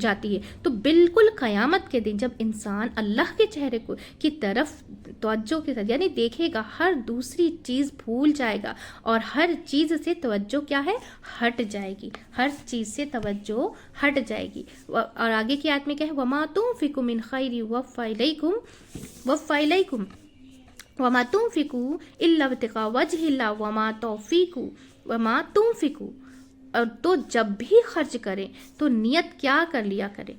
جاتی ہے. تو بالکل قیامت کے دن جب انسان اللہ کے چہرے کو کی طرف توجہ کے ساتھ یعنی دیکھے گا، ہر دوسری چیز بھول جائے گا اور ہر چیز سے توجہ کیا ہے ہٹ جائے گی، ہر چیز سے توجہ ہٹ جائے گی. اور آگے کی آیت میں کیا ہے وَمَا تُنْفِقُوا مِنْ خَيْرٍ يُوَفَّ إِلَيْكُمْ وَمَا تُنْفِقُوا إِلَّا ابْتِغَاءَ وَجْهِ اللَّهِ وَمَا تُنْفِقُوا. اور تو جب بھی خرچ کریں تو نیت کیا کر لیا کرے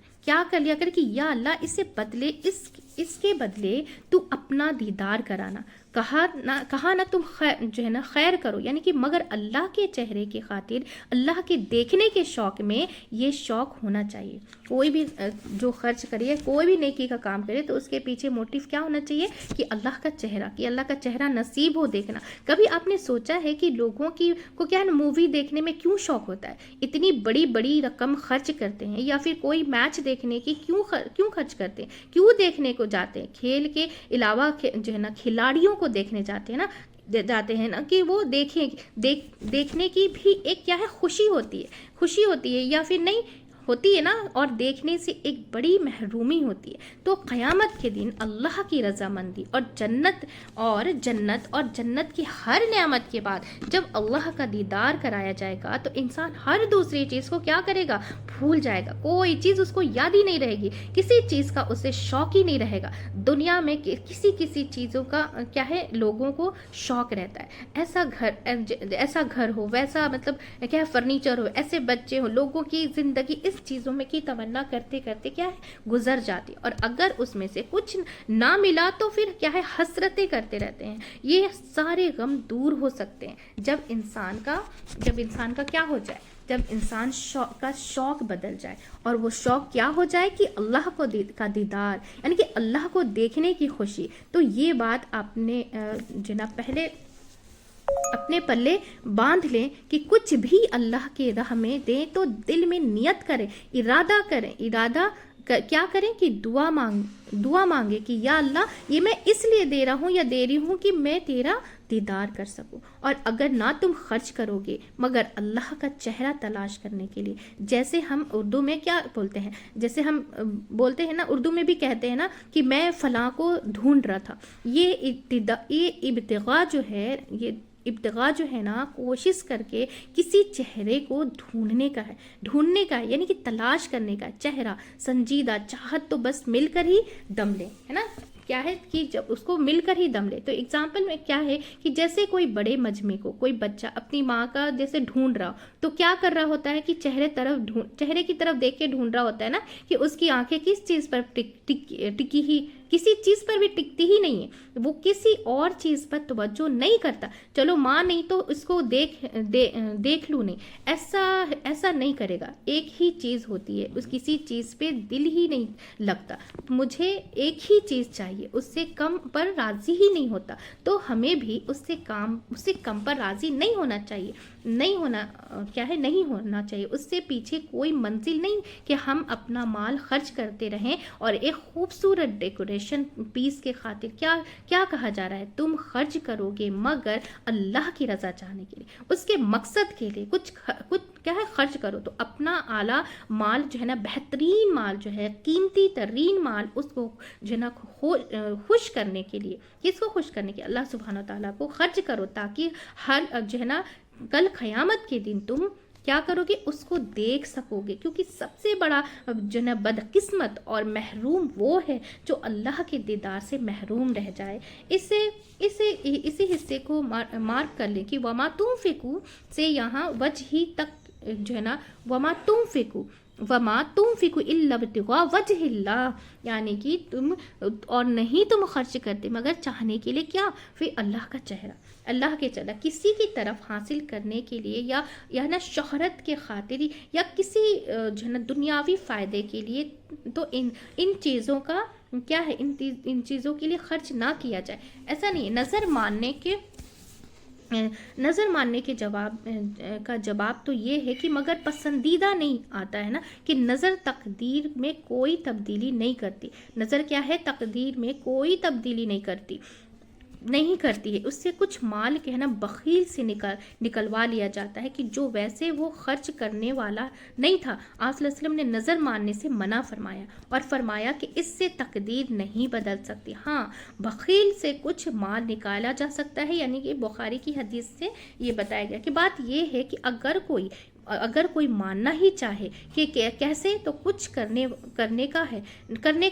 کہ یا اللہ اس سے بدلے اس کے بدلے تو اپنا دیدار کرانا. کہا نہ تم جو ہے نا خیر کرو، یعنی کہ مگر اللہ کے چہرے کی خاطر، اللہ کے دیکھنے کے شوق میں یہ شوق ہونا چاہیے. کوئی بھی جو خرچ کرے، کوئی بھی نیکی کا کام کرے تو اس کے پیچھے موٹیو کیا ہونا چاہیے کہ اللہ کا چہرہ نصیب ہو دیکھنا. کبھی آپ نے سوچا ہے کہ لوگوں کو کیا ہے مووی دیکھنے میں کیوں شوق ہوتا ہے؟ اتنی بڑی رقم خرچ کرتے ہیں، یا پھر کوئی میچ دیکھنے کی کیوں خرچ کرتے ہیں، کیوں دیکھنے کو جاتے ہیں؟ کھیل کے علاوہ جو ہے نا کھلاڑیوں کو دیکھنے جاتے ہیں نا کہ وہ دیکھنے کی بھی ایک کیا ہے خوشی ہوتی ہے یا پھر نہیں ہوتی ہے نا، اور دیکھنے سے ایک بڑی محرومی ہوتی ہے. تو قیامت کے دن اللہ کی رضامندی اور جنت کی ہر نعمت کے بعد جب اللہ کا دیدار کرایا جائے گا تو انسان ہر دوسری چیز کو کیا کرے گا بھول جائے گا. کوئی چیز اس کو یاد ہی نہیں رہے گی، کسی چیز کا اسے شوق ہی نہیں رہے گا. دنیا میں کسی چیزوں کا کیا ہے لوگوں کو شوق رہتا ہے، ایسا گھر ہو، ویسا مطلب کیا فرنیچر ہو، ایسے بچے ہو، لوگوں کی زندگی اس چیزوں میں کی تمنا کرتے کرتے کیا ہے گزر جاتی، اور اگر اس میں سے کچھ نہ ملا تو پھر کیا ہے حسرتیں کرتے رہتے ہیں. یہ سارے غم دور ہو سکتے ہیں جب انسان کا کیا ہو جائے، جب انسان کا شوق بدل جائے، اور وہ شوق کیا ہو جائے کہ اللہ کا دیدار، یعنی کہ اللہ کو دیکھنے کی خوشی. تو یہ بات آپ نے جناب پہلے اپنے پلے باندھ لیں کہ کچھ بھی اللہ کی راہ میں دیں تو دل میں نیت کریں، ارادہ کیا کریں کہ دعا مانگے کہ یا اللہ یہ میں اس لیے دے رہا ہوں یا دے رہی ہوں کہ میں تیرا دیدار کر سکوں. اور اگر نہ تم خرچ کرو گے مگر اللہ کا چہرہ تلاش کرنے کے لیے، جیسے ہم اردو میں کیا بولتے ہیں، جیسے ہم بولتے ہیں نا اردو میں بھی کہتے ہیں نا کہ میں فلاں کو ڈھونڈ رہا تھا. یہ ابتغاء جو ہے نا کوشش کر کے کسی چہرے کو ڈھونڈنے کا ہے یعنی کہ تلاش کرنے کا. چہرہ سنجیدہ چاہت تو بس مل کر ہی دم لے، ہے نا، کیا ہے کہ جب اس کو مل کر ہی دم لے. تو اگزامپل میں کیا ہے کہ جیسے کوئی بڑے مجمع کو کوئی بچہ اپنی ماں کا جیسے ڈھونڈ رہا تو کیا کر رہا ہوتا ہے کہ چہرے کی طرف دیکھ کے ڈھونڈ رہا ہوتا ہے نا کہ اس کی آنکھیں کس چیز پر ٹکی ہی، کسی چیز پر بھی ٹکتی ہی نہیں ہے، وہ کسی اور چیز پر توجہ نہیں کرتا. چلو ماں نہیں تو اس کو دیکھ لوں نہیں، ایسا نہیں کرے گا. ایک ہی چیز ہوتی ہے، اس کسی چیز پہ دل ہی نہیں لگتا. مجھے ایک ہی چیز چاہیے، اس سے کم پر راضی ہی نہیں ہوتا. تو ہمیں بھی اس سے کم پر راضی نہیں ہونا چاہیے، نہیں ہونا چاہیے. اس سے پیچھے کوئی منزل نہیں کہ ہم اپنا مال خرچ کرتے رہیں اور ایک خوبصورت ڈیکوریشن پیس کے خاطر کیا کہا جا رہا ہے، تم خرچ کرو گے مگر اللہ کی رضا چاہنے کے لیے، اس کے مقصد کے لیے کچھ کیا ہے خرچ کرو. تو اپنا اعلیٰ مال جو ہے نا، بہترین مال جو ہے، قیمتی ترین مال، اس کو جو ہے نا خوش کرنے کے لیے، کس کو خوش کرنے کے، اللہ سبحانہ و تعالیٰ کو خرچ کرو، تاکہ ہر جو ہے نا کل قیامت کے دن تم کیا کرو گے اس کو دیکھ سکو گے. کیونکہ سب سے بڑا جو ہے بدقسمت اور محروم وہ ہے جو اللہ کے دیدار سے محروم رہ جائے. اسی حصے کو مارک کر لیں کہ وما تنفقوا سے یہاں وجہ ہی تک جو ہے نا وما تنفقوا الا ابتغاء وجہ اللہ، یعنی کہ تم خرچ کرتے مگر چاہنے کے لیے کیا، پھر اللہ کا چہرہ، اللہ کے چہرہ کسی کی طرف حاصل کرنے کے لیے یا نا شہرت کے خاطر یا کسی جو ہے نا دنیاوی فائدے کے لیے. تو ان چیزوں کا کیا ہے، ان چیزوں کے لیے خرچ نہ کیا جائے. ایسا نہیں ہے. نظر ماننے کے جواب تو یہ ہے کہ مگر پسندیدہ نہیں آتا ہے نا کہ نظر تقدیر میں کوئی تبدیلی نہیں کرتی. نظر کیا ہے، تقدیر میں کوئی تبدیلی نہیں کرتی. نہیں کرتی ہے، اس سے کچھ مال کے ہے نا بخیل سے نکلوا لیا جاتا ہے کہ جو ویسے وہ خرچ کرنے والا نہیں تھا۔ آپ صلی اللہ علیہ وسلم نے نظر ماننے سے منع فرمایا اور فرمایا کہ اس سے تقدیر نہیں بدل سکتی۔ ہاں، بخیل سے کچھ مال نکالا جا سکتا ہے، یعنی کہ بخاری کی حدیث سے یہ بتایا گیا کہ بات یہ ہے کہ اگر کوئی ماننا ہی چاہے کہ کیسے، تو کچھ کرنے کا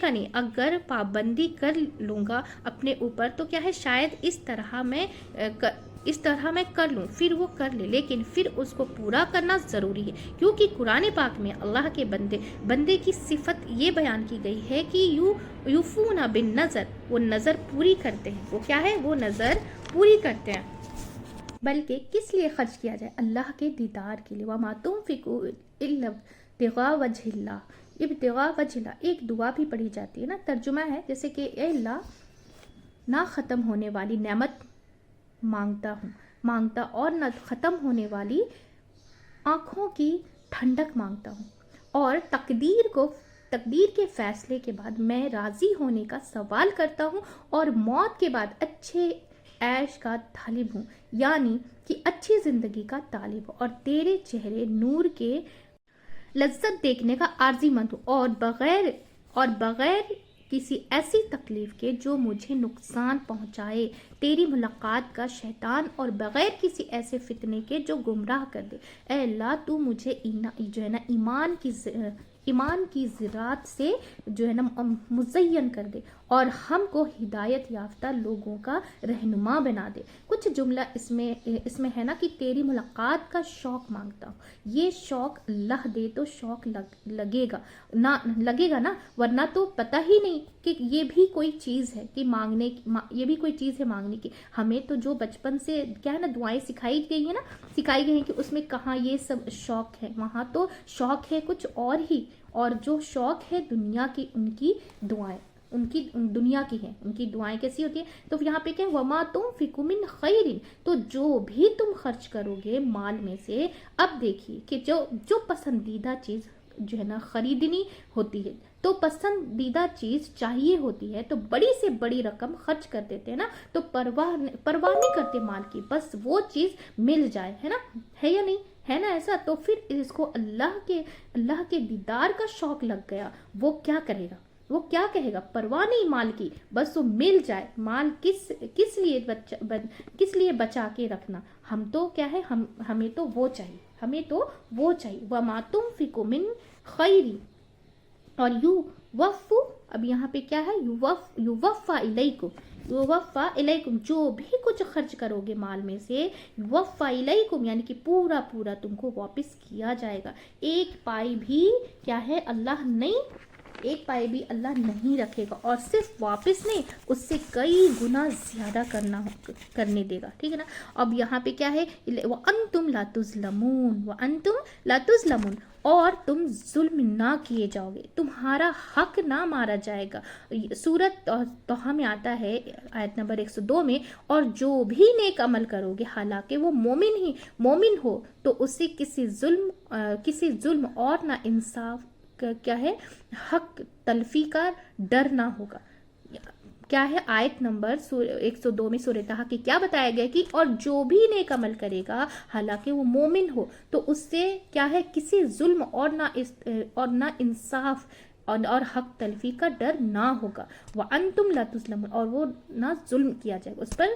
نہیں، اگر پابندی کر لوں گا اپنے اوپر تو کیا ہے، شاید اس طرح میں کر لوں، پھر وہ کر لے، لیکن پھر اس کو پورا کرنا ضروری ہے، کیونکہ قرآن پاک میں اللہ کے بندے کی صفت یہ بیان کی گئی ہے کہ یوفون بالنظر، وہ نظر پوری کرتے ہیں۔ وہ کیا ہے، وہ نظر پوری کرتے ہیں۔ بلکہ کس لیے خرچ کیا جائے، اللہ کے دیدار کے لیے۔ وَمَا تُنْفِقُوا إِلَّا ابْتِغَاءَ وَجْهِ اللَّهِ، ابتغاء وجہ اللہ، ایک دعا بھی پڑھی جاتی ہے نا، ترجمہ ہے جیسے کہ اے اللہ، نہ ختم ہونے والی نعمت مانگتا اور نہ ختم ہونے والی آنکھوں کی ٹھنڈک مانگتا ہوں، اور تقدیر کے فیصلے کے بعد میں راضی ہونے کا سوال کرتا ہوں، اور موت کے بعد اچھے عیش کا طالب ہوں، یعنی کہ اچھی زندگی کا طالب ہوں، اور تیرے چہرے نور کے لذت دیکھنے کا عارضی مند ہوں، اور بغیر کسی ایسی تکلیف کے جو مجھے نقصان پہنچائے، تیری ملاقات کا شیطان، اور بغیر کسی ایسے فتنے کے جو گمراہ کر دے۔ اے اللہ، تو مجھے جو ہے نا ایمان کی زراعت سے جو ہے نا مزین کر دے، اور ہم کو ہدایت یافتہ لوگوں کا رہنما بنا دے۔ کچھ جملہ اس میں ہے نا کہ تیری ملاقات کا شوق مانگتا ہوں، یہ شوق اللہ دے تو شوق لگے گا نا، ورنہ تو پتہ ہی نہیں کہ یہ بھی کوئی چیز ہے کہ مانگنے کی۔ ہمیں تو جو بچپن سے کیا ہے نا دعائیں سکھائی گئی ہیں کہ اس میں کہاں یہ سب شوق ہے، وہاں تو شوق ہے کچھ اور ہی، اور جو شوق ہے دنیا کی، ان کی دعائیں ان کی دعائیں کیسی ہوتی ہیں؟ تو یہاں پہ کہ وما تنفقوا من خیر، تو جو بھی تم خرچ کرو گے مال میں سے، اب دیکھیے کہ جو پسندیدہ چیز جو ہے نا خریدنی ہوتی ہے، تو پسندیدہ چیز چاہیے ہوتی ہے تو بڑی سے بڑی رقم خرچ کر دیتے ہیں نا، تو پرواہ نہیں کرتے مال کی، بس وہ چیز مل جائے، ہے نا، ہے یا نہیں ہے نا ایسا؟ تو پھر اس کو اللہ کے دیدار کا شوق لگ گیا، وہ کیا کرے گا، وہ کیا کہے گا، پرواہ نہیں مال کی، بس وہ مل جائے۔ مال کس لیے بچا کے رکھنا، ہم تو کیا ہے، ہمیں تو وہ چاہیے۔ وَمَا تُنْفِقُوا مِنْ خَيْرٍ، اور یوفو، اب یہاں پہ کیا ہے، یوفا الیکم، جو بھی کچھ خرچ کرو گے مال میں سے، یوفا الیکم، یعنی کہ پورا تم کو واپس کیا جائے گا۔ ایک پائی بھی کیا ہے، اللہ نہیں رکھے گا، اور صرف واپس نہیں، اس سے کئی گنا زیادہ کرنے دے گا، ٹھیک ہے نا۔ اب یہاں پہ کیا ہے، وَأَنْتُمْ لَا تُظْلَمُونَ، اور تم ظلم نہ کیے جاؤ گے، تمہارا حق نہ مارا جائے گا۔ سورۃ طٰہٰ میں آتا ہے آیت نمبر 102 میں، اور جو بھی نیک عمل کرو گے حالانکہ وہ مومن ہو، تو اسے کسی ظلم اور نہ انصاف کیا ہے، حق تلفی کا ڈر نہ ہوگا۔ کیا ہے آیت نمبر 102 میں سورۃ طٰہٰ کی کیا بتایا گیا کہ اور جو بھی نیک عمل کرے گا حالانکہ وہ مومن ہو، تو اس سے کیا ہے، کسی ظلم اور نہ انصاف اور حق تلفی کا ڈر نہ ہوگا۔ وَأَنْتُمْ لَا تُظْلَمُونَ، اور وہ نہ ظلم کیا جائے گا، اس پر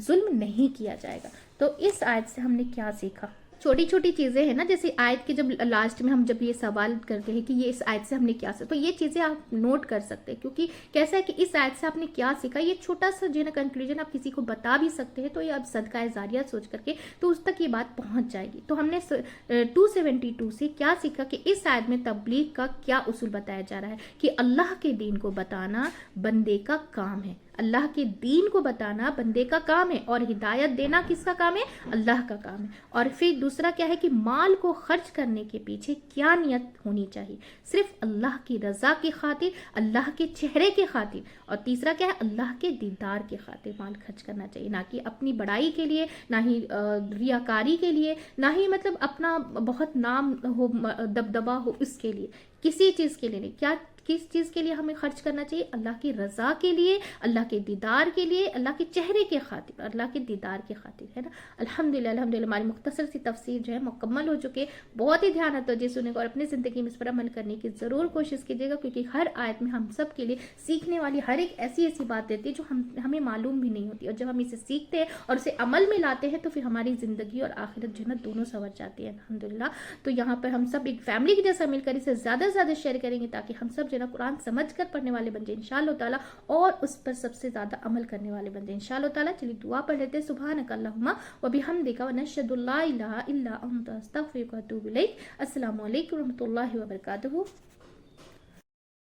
ظلم نہیں کیا جائے گا۔ تو اس آیت سے ہم نے کیا سیکھا؟ چھوٹی چیزیں ہیں نا، جیسے آیت کے جب لاسٹ میں ہم جب یہ سوال کرتے ہیں کہ یہ اس آیت سے ہم نے کیا سیکھا، تو یہ چیزیں آپ نوٹ کر سکتے ہیں، کیونکہ کیسا ہے کہ اس آیت سے آپ نے کیا سیکھا، یہ چھوٹا سا جو ہے نا کنکلوژن آپ کسی کو بتا بھی سکتے ہیں، تو یہ اب صدقہ جاریہ سوچ کر کے تو اس تک یہ بات پہنچ جائے گی۔ تو ہم نے 272 سے کیا سیکھا کہ اس آیت میں تبلیغ کا کیا اصول بتایا جا رہا ہے، کہ اللہ کے دین کو بتانا بندے کا کام ہے، اللہ کے دین کو بتانا بندے کا کام ہے، اور ہدایت دینا کس کا کام ہے، اللہ کا کام ہے۔ اور پھر دوسرا کیا ہے کہ مال کو خرچ کرنے کے پیچھے کیا نیت ہونی چاہیے، صرف اللہ کی رضا کی خاطر، اللہ کے چہرے کی خاطر، اور تیسرا کیا ہے، اللہ کے دیدار کی خاطر مال خرچ کرنا چاہیے، نہ کہ اپنی بڑائی کے لیے، نہ ہی ریاکاری کے لیے، نہ ہی مطلب اپنا بہت نام ہو، دبدبا ہو، اس کے لیے، کسی چیز کے لیے نہیں، کیا کس چیز کے لیے ہمیں خرچ کرنا چاہیے؟ اللہ کی رضا کے لیے، اللہ کے دیدار کے لیے، اللہ کے چہرے کے خاطر، اللہ کے دیدار کے خاطر، ہے نا۔ الحمدللہ ہماری مختصر سی تفسیر جو ہے مکمل ہو چکے۔ بہت ہی دھیان توجہ سننے کو اور اپنی زندگی میں اس پر عمل کرنے کی ضرور کوشش کیجیے گا، کیونکہ ہر آیت میں ہم سب کے لیے سیکھنے والی ہر ایک ایسی بات دیتی ہے جو ہمیں معلوم بھی نہیں ہوتی، اور جب ہم اسے سیکھتے ہیں اور اسے عمل میں لاتے ہیں تو پھر ہماری زندگی اور آخرت جو ہے نا دونوں سنور جاتی ہے الحمدللہ۔ تو یہاں پر ہم سب ایک فیملی کی جیسا مل کر اسے زیادہ سے زیادہ شیئر کریں گے، تاکہ ہم سب جو ہے نا قرآن سمجھ کر پڑھنے والے بن جائیں انشاءاللہ تعالیٰ، اور اس پر سب سے زیادہ عمل کرنے والے بن جائیں انشاءاللہ تعالیٰ۔ چلیے دعا پڑھ لیتے ہیں۔ سبحانک اللہم و بحمدک و نشہد لا الہ الا انت استغفرک و اتوب الیک۔ السلام علیکم و رحمۃ اللہ وبرکاتہ۔